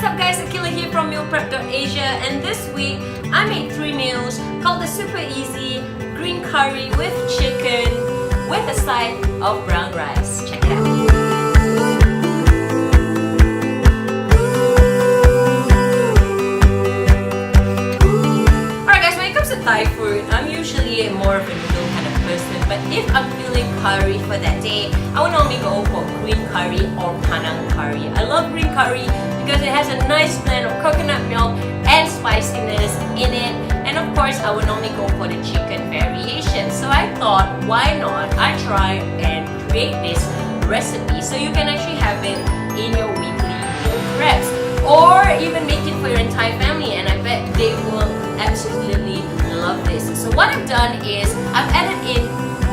up guys, Akila here from mealprep.asia, and this week I made 3 meals called the super easy green curry with chicken with a side of brown rice. Check it out. Alright guys, when it comes to Thai food, I'm usually more of a noodle kind of person, but if I'm feeling curry for that day, I would normally go for green curry or Panang curry. I love green curry because it has a nice blend of coconut milk and spiciness in it, and of course I would normally go for the chicken variation. So I thought, why not I try and create this recipe so you can actually have it in your weekly meal preps, or even make it for your entire family, and I bet they will absolutely love this. So what I've done is I've added in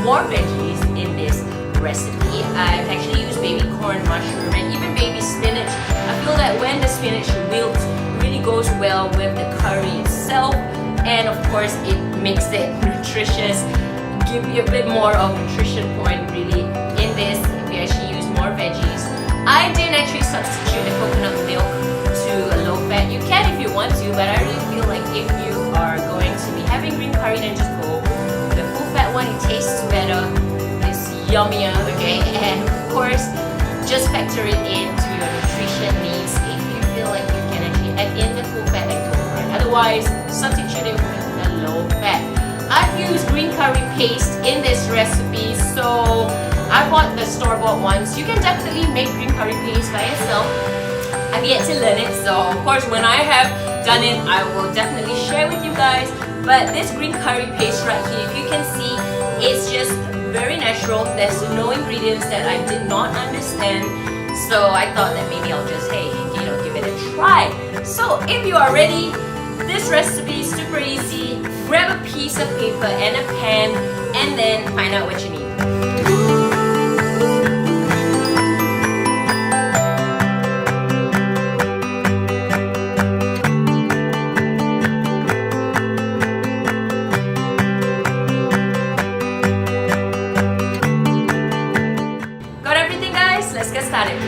more veggies in this recipe. I've actually used baby corn, mushroom, and even baby spinach. I feel that when the spinach wilts, it really goes well with the curry itself, and of course it makes it nutritious, give you a bit more of nutrition point really in this if you actually use more veggies. I didn't actually substitute the coconut milk to a low fat. You can if you want to, but I really feel like if you are going to be having green curry, then just go with the full fat one. It tastes better, it's yummier, okay? And of course, just factor it into your nutrition needs. If you feel like you can actually add in the full fat, then go for it. Otherwise, substitute it with the low fat. I've used green curry paste in this recipe, so I bought the store-bought ones. You can definitely make green curry paste by yourself. I've yet to learn it, so of course when I have done it, I will definitely share with you guys. But this green curry paste right here, if you can see, it's just very natural. There's no ingredients that I did not understand, so I thought that maybe I'll just, hey, give it a try. So if you are ready, this recipe is super easy. Grab a piece of paper and a pen, and then find out what you need. Got everything, guys? Let's get started.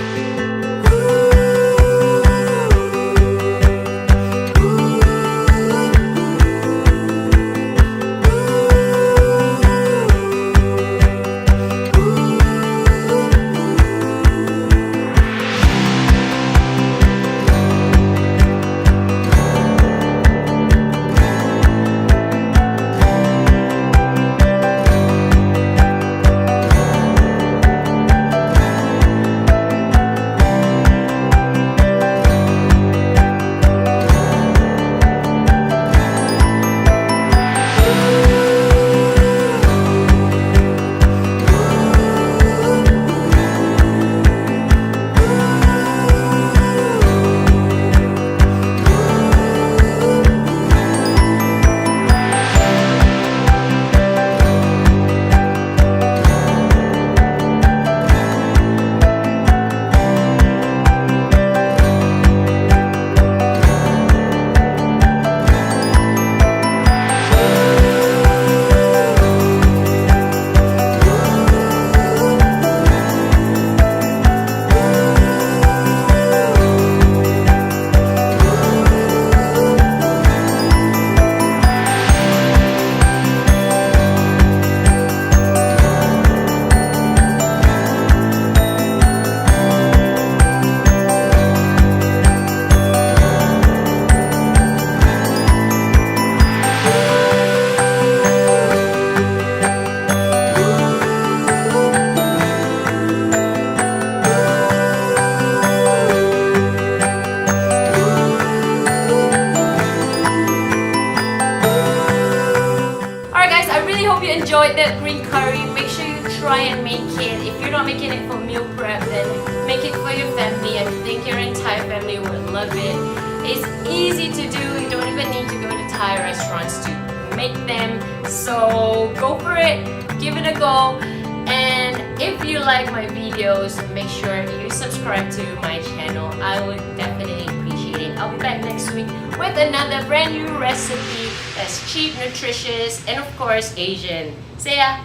Hope you enjoyed that green curry. Make sure you try and make it. If you're not making it for meal prep, then make it for your family. I think your entire family would love it. It's easy to do. You don't even need to go to Thai restaurants to make them. So go for it. Give it a go. And if you like my videos, make sure you subscribe to my channel. I would definitely appreciate it. I'll be back next week with another brand new recipe that's cheap, nutritious, and of course Asian. See ya!